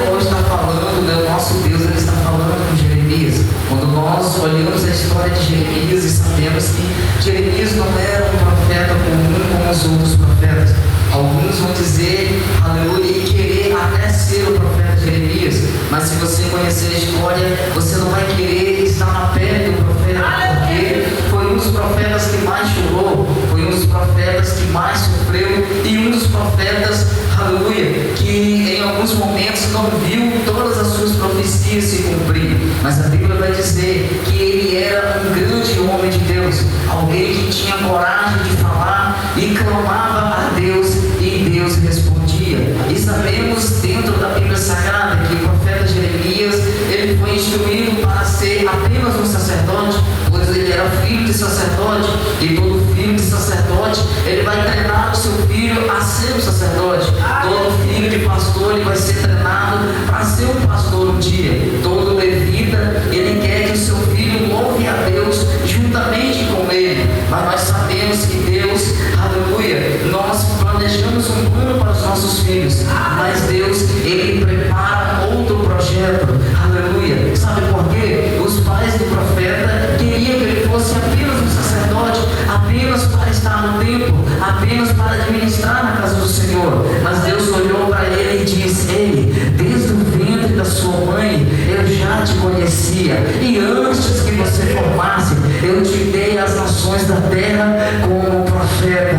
qual está falando, né? O nosso Deus, ele está falando com Jeremias. Quando nós olhamos a história de Jeremias e sabemos que Jeremias não era um profeta comum como os outros profetas. Alguns vão dizer, aleluia, e querer até ser o profeta Jeremias, mas se você conhecer a história, você não vai querer estar na pele do profeta, porque foi um dos profetas que mais chorou, foi um dos profetas que mais sofreu e um dos profetas, aleluia, que em alguns momentos não viu todas as suas profecias se cumprir, mas a Bíblia vai dizer que ele era um grande homem de Deus, alguém que tinha coragem de falar e clamava a Deus e Deus respondia. E sabemos dentro da Bíblia Sagrada que o profeta Jeremias, ele foi instruído para ser apenas um sacerdote, pois ele era filho de sacerdote, e todo filho de sacerdote, ele vai treinar o seu filho a ser um sacerdote. Todo filho de pastor, ele vai ser treinado para ser um pastor um dia. Todo levita, ele quer que o seu filho louve a Deus juntamente com ele. Mas nós sabemos que Deus, aleluia, nós planejamos um plano para os nossos filhos, mas Deus, ele prepara outro projeto, aleluia. Sabe por quê? Os pais do profeta queriam que ele fosse apenas um sacerdote, apenas para estar no templo, apenas para administrar na casa do Senhor. Mas Deus olhou para ele e disse: ei, desde o ventre da sua mãe eu já te conhecia, e antes que você formasse, eu te dei as nações da terra como profeta.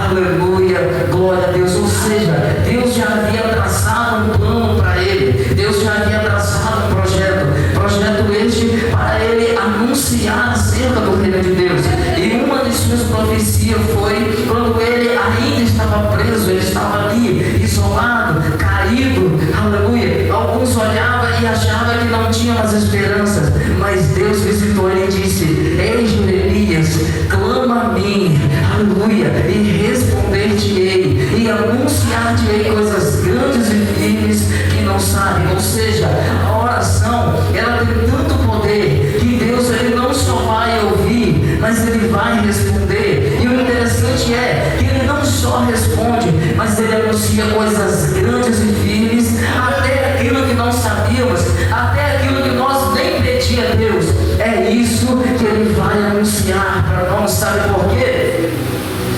Aleluia, glória a Deus. Ou seja, Deus já havia traçado um plano para ele, Deus já havia traçado um projeto este para ele anunciar acerca do reino de Deus. E uma de suas profecias foi quando ele ainda estava preso, ele estava ali, isolado, caído, aleluia. Alguns olhavam e achavam que não tinha mais esperanças, mas Deus visitou ele e disse: ei, Jeremias, clama a mim, aleluia, e responder-te-ei, e anunciar-te-ei coisas grandes e firmes que não sabem. Ou seja, a oração, ela tem tanto poder que Deus, ele não só vai ouvir, mas ele vai responder. E o interessante é que ele não só responde, mas ele anuncia coisas grandes e firmes, até aquilo que não sabíamos, até aquilo que nós nem pedíamos a Deus. É isso que ele vai anunciar para nós. Sabe por quê?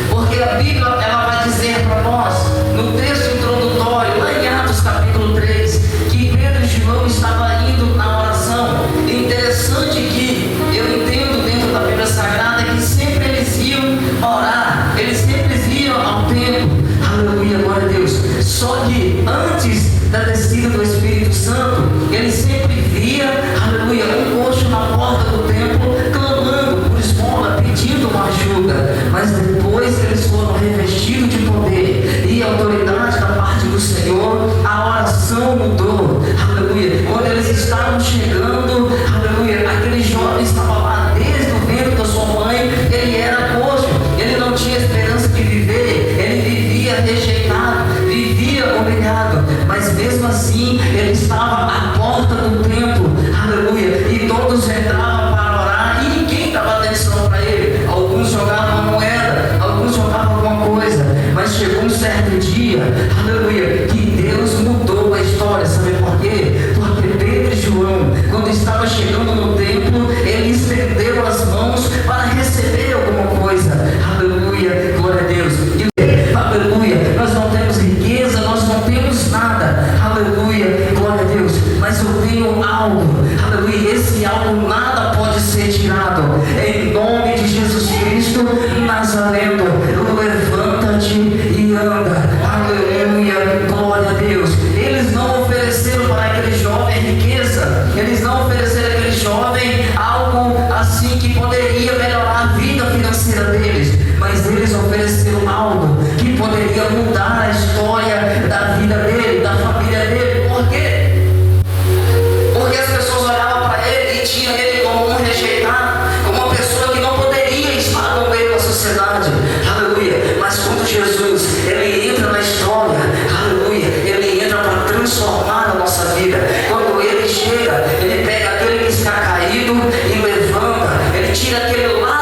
Porque a Bíblia, ela vai dizer para nós, no texto introdutório, lá em Atos capítulo 3, que Pedro e João estavam indo na oração. Interessante que eu entendo dentro da Bíblia Sagrada que sempre eles iam orar, eles sempre iam ao templo, aleluia, glória a Deus. Só que antes da descida do Espírito Santo, eles sempre via, aleluia, um coxo na porta do templo, clamando por esmola, pedindo uma ajuda. Mas depois eles foram revestidos de poder e autoridade da parte do Senhor, a oração mudou, aleluia. Quando eles estavam chegando, aleluia, aquele jovem estava lá desde o ventre da sua mãe, ele era coxo, ele não tinha esperança de viver, ele vivia rejeitado, vivia humilhado, mas mesmo assim ele estava à porta do templo, aleluia, e todos entravam para orar e ninguém dava atenção para ele. Alguns jogavam uma moeda, alguns jogavam alguma coisa, mas chegou um certo dia, aleluia, que Deus mudou a história. Sabe por quê? Porque Pedro e João, quando estava chegando no templo, ele estendeu as mãos para receber alguma coisa, aleluia, glória a Deus. E, aleluia, nós não temos riqueza, nós não temos nada, aleluia, glória a Deus, mas eu tenho algo, aleluia, e esse algo nada pode ser tirado. Em nome de Jesus Cristo Nazareno, levanta-te e anda, aleluia, glória a Deus. Eles não ofereceram para aquele jovem riqueza, eles não ofereceram a aquele jovem algo assim que poderia melhorar a vida financeira deles, mas eles ofereceram algo que poderia mudar a história da vida dele, da família dele. Por quê? Porque as pessoas olhavam para ele e tinham ele como um rejeitado, como uma pessoa que não poderia estar no meio da sociedade, aleluia. Mas quando Jesus, ele entra na história, aleluia, ele entra para transformar a nossa vida. Quando ele chega, ele pega aquele que está caído e levanta, ele tira aquele lado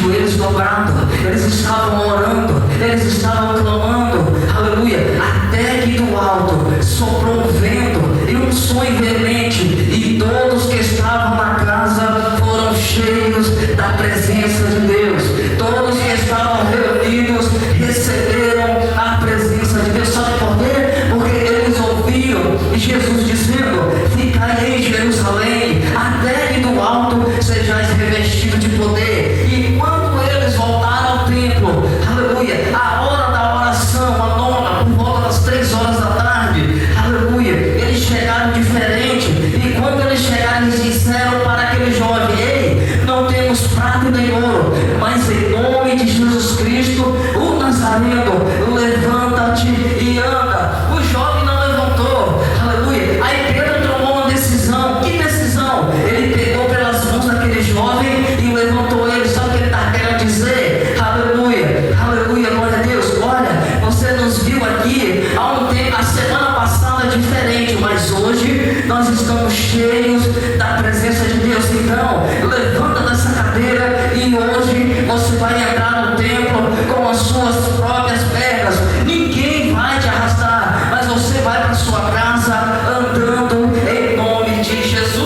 joelhos dobrados, eles estavam orando, eles estavam clamando, aleluia, até que do alto soprou um vento e um som veemente, e todos que estavam na casa foram cheios da presença de Deus. Todos que estavam reunidos receberam a presença de Deus. Sabe por quê? Porque eles ouviram Jesus dizendo: ficai em Jerusalém, até que do alto sejais revestidos de poder. E quando eles voltaram ao templo, aleluia, a hora da oração, a nona, por volta das 3 horas da tarde, aleluia, eles chegaram diferente. E quando eles chegaram, eles disseram para aquele jovem: ei, não temos prata nem ouro, mas em nome de Jesus Cristo, o Nazareno, levanta-te e anda. O jovem não levantou, aleluia. Aí Pedro tomou uma decisão. Que decisão? Ele pegou pelas mãos daquele jovem e levantou ele. Sabe o que ele está querendo dizer? Aleluia, aleluia, glória a Deus. Olha, você nos viu aqui há um tempo, a semana passada diferente, mas hoje nós estamos cheios da presença de Deus. Então, levanta dessa cadeira e hoje você vai entrar no templo com as suas próprias pernas. Ninguém vai te arrastar, mas você vai para sua casa andando em nome de Jesus.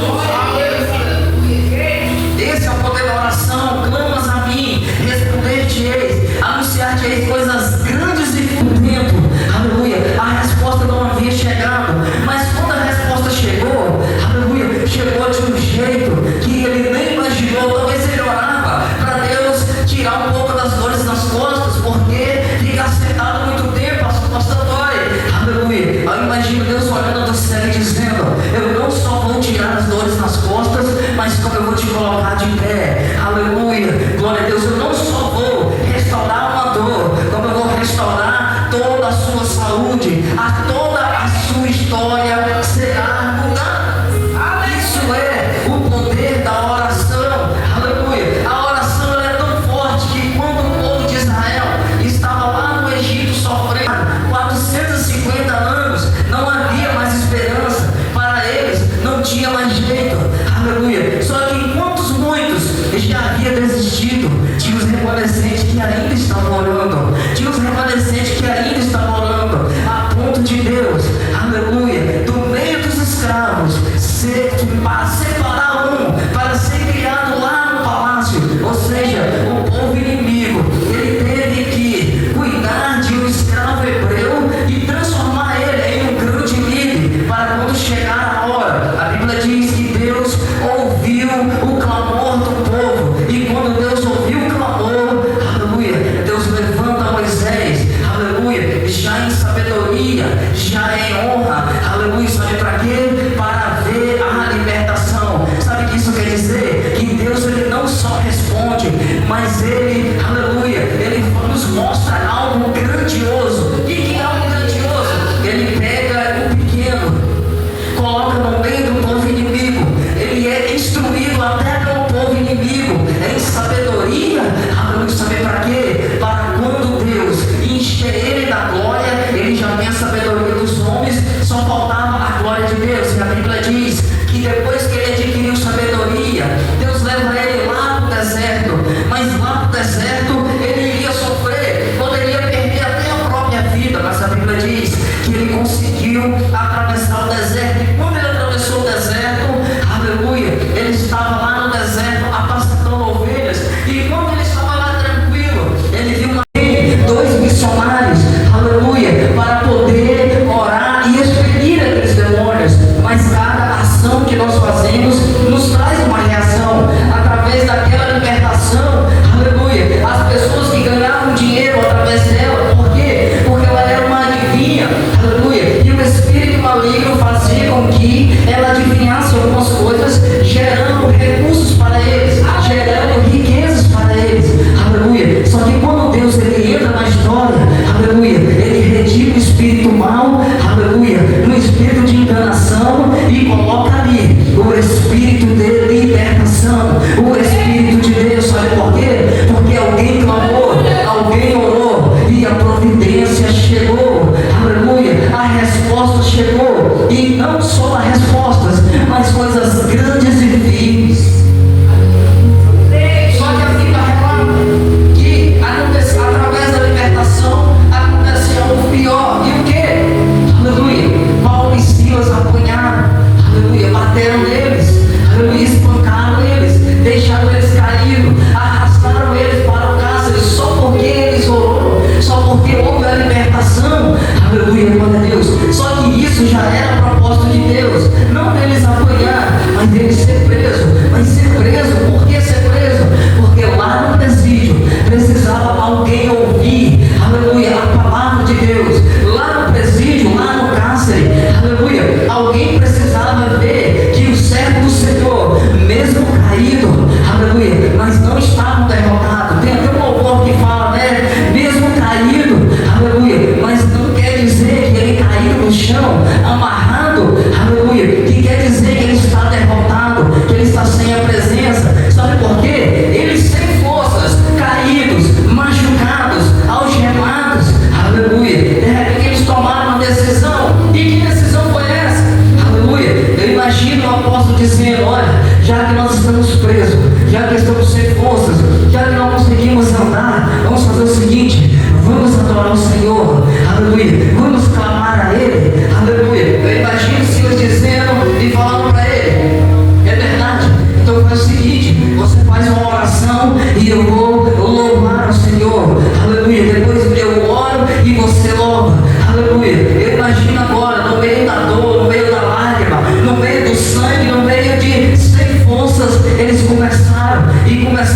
Esse é o poder da oração. Clamas a mim, responder-te-eis, anunciar-te-eis coisas grandes e por tempo. Aleluia. A resposta não havia chegado, mas quando a resposta chegou, aleluia, chegou de um jeito que ele nem imaginou. Talvez ele orava para Deus tirar um pouco das dores nas costas, porque ficar sentado muito tempo, as costas dói. Aleluia. Eu imagino Deus olhando do céu e dizendo: eu não só vou tirar as dores nas costas, mas como eu vou te colocar de pé. Aleluia. Glória a Deus. Eu não só vou restaurar uma dor, como eu vou restaurar toda a sua saúde, toda a sua história será mudada. Isso é o poder da oração. Aleluia. A oração ela é tão forte que quando o povo de Israel estava lá no Egito sofrendo 450 anos, não havia mais esperança para eles, não tinha mais jeito. Aleluia. Só que enquanto muitos já havia desistido, tinha os remanescentes que ainda estavam orando, tinha os remanescentes que ainda estavam orando, a ponto de Deus, aleluia, do meio dos escravos, separar um para ser criado lá no palácio. Ou seja, o povo inimigo, ele teve que cuidar de um escravo hebreu e transformar ele em um grande líder, para quando chegar a hora, a Bíblia diz que Deus ouviu o clamor do povo, e quando Deus ouviu o clamor, aleluia, Deus levanta Moisés, aleluia, já em sabedoria, já em honra, aleluia. Sabe para quê? Para ver a libertação. Sabe o que isso quer dizer? Que Deus ele não só responde, mas ele, aleluia, ele nos mostra algo grandioso. O que é algo grandioso? Ele pega o pequeno, coloca no meio do povo inimigo, ele é instruído até pelo povo inimigo em sabedoria, aleluia. Saber para quê? Para quando Deus encher ele da glória, ele já tem a sabedoria dos homens, só faltava a glória de Deus. E a Bíblia diz que depois que ele adquiriu sabedoria, Deus leva ele lá para o deserto, mas lá para o deserto ele iria sofrer, poderia perder até a própria vida, mas a Bíblia diz que ele conseguiu atravessar o deserto. E quando ele atravessou o deserto, aleluia, ele estava lá no deserto apacentando ovelhas, e quando ele estava lá tranquilo, ele viu dois missionários, aleluia, para poder orar e expelir aqueles demônios. Mas cada ação que nós fazemos nos traz uma reação. Através daquela libertação, aleluia, as pessoas que ganhavam dinheiro através dela, por quê? Porque ela era uma adivinha, aleluia, e o espírito maligno fazia com que isso já era propósito de Deus, não deles apanhar, mas deles ser preso. Mas ser preso, por que ser preso? Porque lá no presídio precisava alguém ouvir, aleluia, a palavra de Deus. Lá no presídio, lá no cárcere, aleluia, alguém precisava ver que o servo do Senhor, mesmo caído, aleluia, mas não estavam derrotados. Tem até um louvor que fala, né? Mesmo caído, aleluia, mas não quer dizer que ele caiu no chão, amarrado, aleluia, que quer dizer que ele está derrotado, que ele está sem a presença. Sabe por quê? Eles sem forças, caídos, machucados, algemados, aleluia. De repente eles tomaram uma decisão. E que decisão foi essa? Aleluia. Eu imagino o apóstolo dizendo: olha, já que nós estamos presos, já que estamos sem forças, já que não conseguimos andar, vamos fazer o seguinte: vamos adorar o Senhor, aleluia, vamos clamar a Ele, aleluia. Eu imagino o Senhor dizendo e falando para ele: é verdade, então faz o seguinte, você faz uma oração e eu vou louvar o Senhor, aleluia. Depois eu oro e você louva, aleluia. Eu imagino agora, no meio da dor, no meio da lágrima, no meio do sangue, no meio de sem forças, eles começaram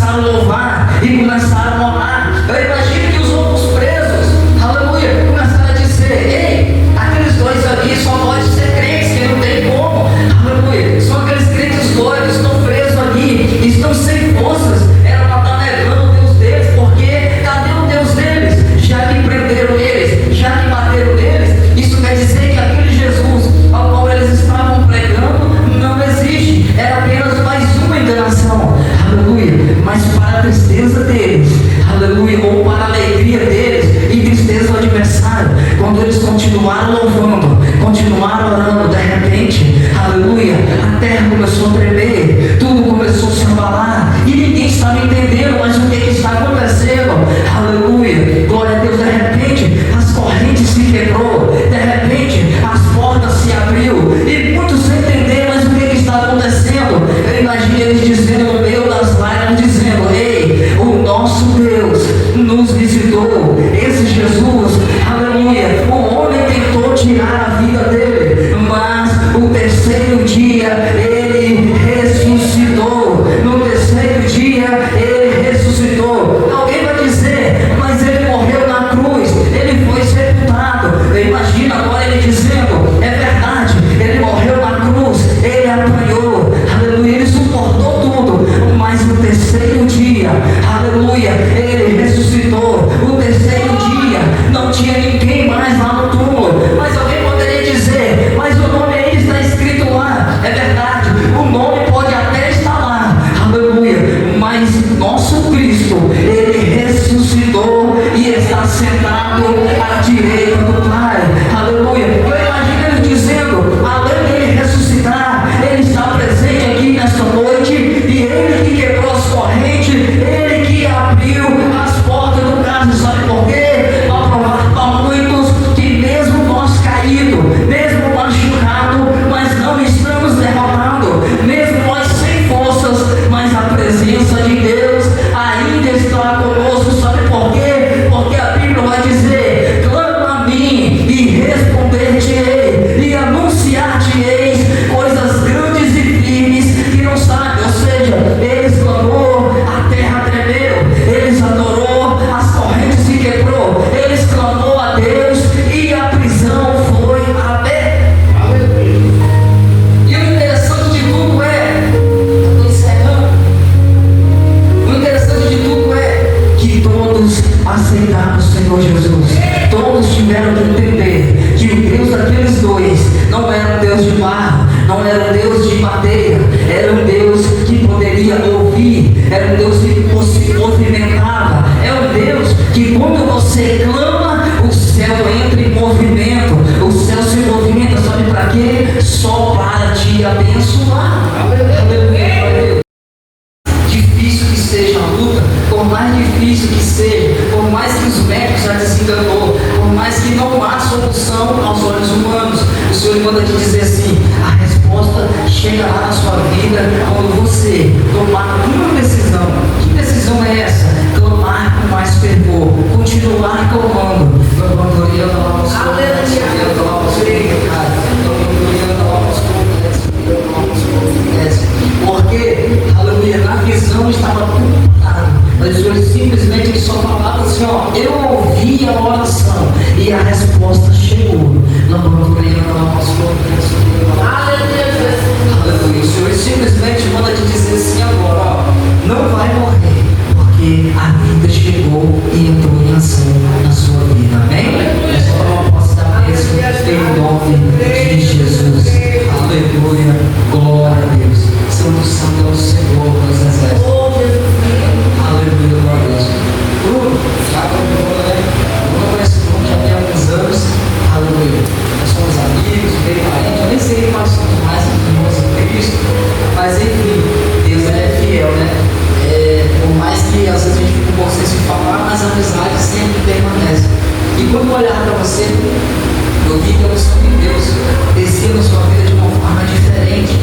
a louvar e começaram a orar. Eu imagino que os outros presos, aleluia, começaram a dizer: ei, aqueles dois ali só pode ser crentes, que não tem como, aleluia, são aqueles crentes doidos, estão presos ali, estão sem forças, era para estar negando o Deus deles, porque cadê o Deus deles? Já que prenderam eles, já que bateram neles, isso quer dizer que aquele Jesus ao qual eles estavam pregando não existe, era apenas mais uma enganação, aleluia. Mas para a tristeza deles, aleluia, ou para a alegria deles e tristeza do adversário, quando eles continuaram louvando, continuaram orando, de repente, aleluia, a terra começou a tremer, tudo começou a se abalar e ninguém estava entendendo mais o que está acontecendo, aleluia, glória a Deus. De repente as correntes se quebrou, de repente as portas se abriu e muitos sem entender mais o que está acontecendo. Eu imagino eles dizendo no meio das lágrimas, dizendo: ei, o nosso Deus nos visitou, esse Jesus, aleluia, o homem tentou tirar a vida dele, mas o terceiro dia ele ressuscitou, no terceiro dia ele ressuscitou. Alguém vai dizer: mas ele morreu na cruz, ele foi sepultado. Eu imagino agora ele dizendo: é verdade, ele morreu na cruz, ele apanhou, aleluia, ele suportou tudo, mas no terceiro dia, aleluia, ele ressuscitou. O terceiro dia não tinha ninguém mais lá no túmulo. Mas alguém poderia dizer: mas o nome ainda está escrito lá. É verdade, o nome pode até estar lá, aleluia, mas nosso Cristo, ele ressuscitou e está sentado à direita do Pai, aleluia. Eu imagino ele dizendo: além de ele ressuscitar, ele está presente aqui nesta noite, e ele que quebrou as correntes, ele que abriu as portas do caso. Sabe por quê? Para provar para muitos que mesmo nós caídos, mesmo machucados, mas não estamos derrotados, mesmo nós sem forças, mas a presença de Deus ainda está conosco. Sabe por quê? Porque a Bíblia vai dizer: clama a mim e responder-te-ei e anunciar-te-eis coisas grandes e firmes que não sabe. Ou seja, eles clamou, a terra tremeu, eles adorou, as correntes se quebrou, eles clamou a Deus e a prisão foi aberta. E o interessante de tudo é, estou encerrando, o interessante de tudo é que todos aceitaram o Senhor Jesus. Todos tiveram que entender que o Deus daqueles dois não era um Deus de barro, não era um Deus de madeira, era um Deus que poderia ouvir, era um Deus que se movimentava, é um Deus que quando você clama, o céu entra em movimento, o céu se movimenta, sabe para quê? Só para te abençoar. Aleluia. Difícil que seja a luta, por mais difícil que seja, por mais que os médicos já desenganou, por mais que não há solução aos olhos humanos, o Senhor manda te dizer assim: a resposta chegará na sua vida quando você tomar uma decisão. Que decisão é essa? Clamar com mais fervor, continuar clamando. Aleluia. Ele simplesmente só falava assim, ó, eu ouvi a oração e a resposta chegou. Aleluia. O Senhor simplesmente manda te dizer assim agora, ó, não vai morrer, porque a vida chegou e entrou em ação na sua vida. Amém? É só uma posse da bênção em nome de Jesus. Aleluia. Glória a Deus. Santo Santo é o Senhor dos exércitos. Aleluia, glória a Deus. Bruno, sabe o Bruno, né? Bruno conhece o Bruno já tem alguns anos. Aleluia. Nós somos amigos, bem parentes. Eu nem sei quais somos mais irmãos em Cristo. Mas enfim, Deus é fiel, né? Por mais que às vezes a gente fique com você se falar, mas a amizade sempre permanece. E quando eu olhar para você, eu vi que a unção de Deus descia na sua vida de uma forma diferente.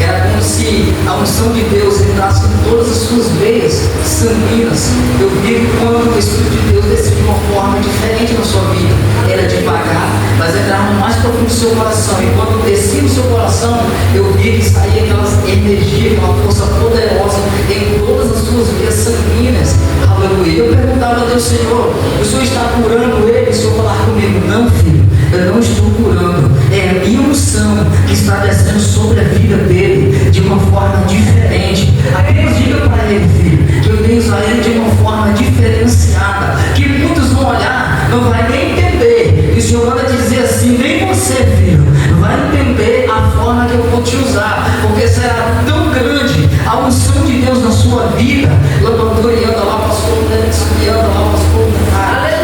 Era como se a unção de Deus entrasse em todas as suas veias sanguíneas. Eu vi que quando o Espírito de Deus descia de uma forma diferente na sua vida, era devagar, mas entrava no mais profundo do seu coração. E quando descia no seu coração, eu vi que saía aquela energia, aquela força poderosa em todas as suas veias sanguíneas. Aleluia. Eu perguntava a Deus, Senhor, o Senhor está curando ele? O Senhor falar comigo, não, filho, eu não estou curando. É a minha unção que está descendo sobre a vida dele de uma forma diferente. Apenas diga para ele, filho, que eu tenho usado ele de uma forma diferenciada, que muitos vão olhar, não vai nem entender. E o Senhor manda dizer assim, nem você, filho, vai entender a forma que eu vou te usar, porque será tão grande a unção de Deus na sua vida. Anda lá, pastor, anda lá, pastor,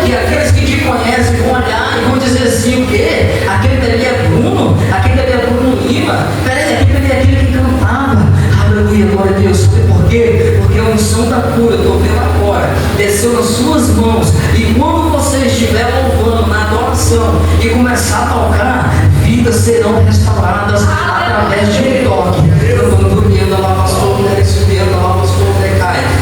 que aqueles que te conhecem vão olhar e vão dizer assim, o quê? Aquele dali é Bruno? Aquele dali é Bruno Lima? Peraí, aquele dali é aquele que cantava. Aleluia, glória a Deus. Sabe por quê? Porque a unção da cura, eu estou vendo agora, desceu nas suas mãos. E quando você estiver louvando na adoração e começar a tocar, vidas serão restauradas através de um toque.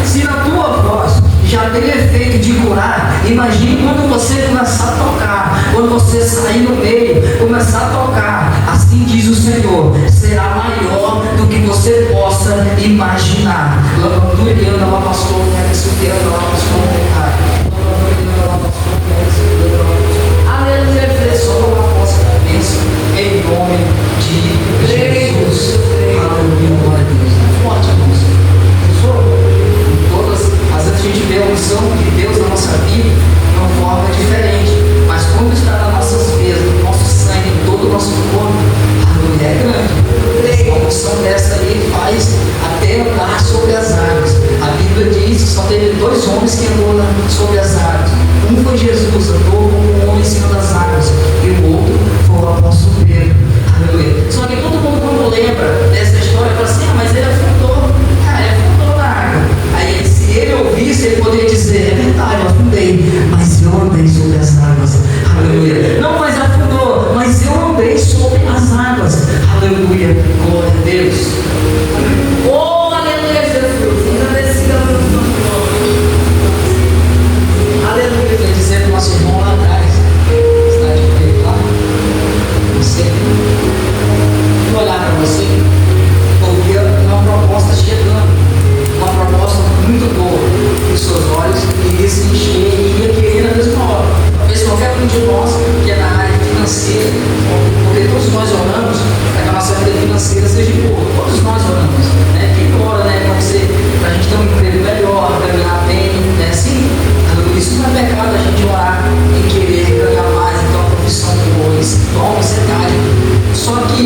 Se na tua voz já tem efeito de curar, imagine quando você começar a tocar, quando você sair no meio, começar a tocar, assim diz o Senhor, será maior do que você possa imaginar. Aleluia, só uma posse da bênção, em nome de Jesus. Aleluia, glória a Deus. Forte a música. Às vezes a gente vê a unção de Deus na nossa vida de uma forma diferente, mas quando está nas nossas veias, no nosso sangue, em todo o nosso corpo, a mulher é grande. Uma unção dessa aí faz até andar sobre as águas. A Bíblia diz que só teve 2 homens que andaram sobre as águas. Um foi Jesus, andou como um homem em cima das águas, e o outro foi o apóstolo Pedro. Aleluia. Só que todo mundo, quando lembra dessa história, fala assim, mas ele afundou. Ele afundou na água. Aí, se ele ouvisse, ele poderia dizer, é verdade, eu afundei, mas eu andei sobre as águas. Aleluia. Não, mas afundou, mas eu andei sobre as águas. Aleluia. Glória a Deus. Oh, aleluia, Jesus. Aleluia. Quer dizer para o nosso irmão lá atrás, está de pé lá, você, vou olhar para você, porque é uma proposta chegando. Uma proposta muito boa para os seus olhos, iria se encher e ia querer na mesma hora. Talvez qualquer um de nós que é na área financeira, porque todos nós oramos para que a nossa vida financeira seja boa. Todos nós oramos, né? Quem ora, né? Para a gente ter um emprego melhor, ganhar bem, né? Sim, isso não é pecado a gente orar e querer ganhar mais, então uma profissão boa, isso é uma ansiedade. Só que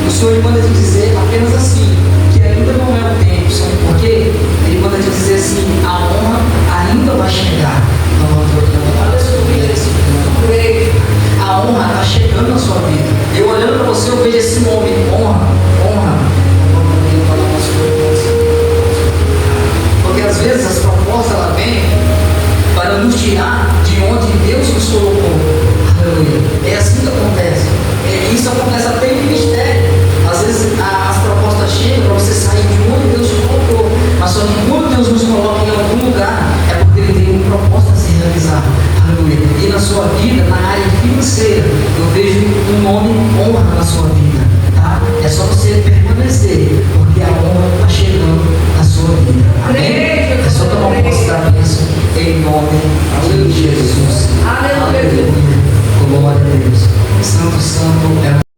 o Senhor manda te dizer apenas assim, que ainda não é o tempo, sabe por quê? Ele manda te dizer assim, a honra ainda vai chegar. A honra está chegando na sua vida. Eu olhando para você, eu vejo esse nome, honra. Porque às vezes as propostas ela vem para nos tirar de onde Deus nos colocou. Aleluia. É assim que acontece. Isso acontece até em ministério. Às vezes as propostas chegam para você sair de onde Deus te colocou. Mas só que quando Deus nos coloca em algum lugar, é porque Ele tem um propósito a ser realizado. Aleluia. E na sua vida, na área financeira, eu vejo um nome honra na sua vida. Tá? É só você permanecer, porque a honra está chegando. sua vida. Amém? É só tomar posse da bênção em nome de Jesus. Aleluia. Glória a Deus. Santo, santo é o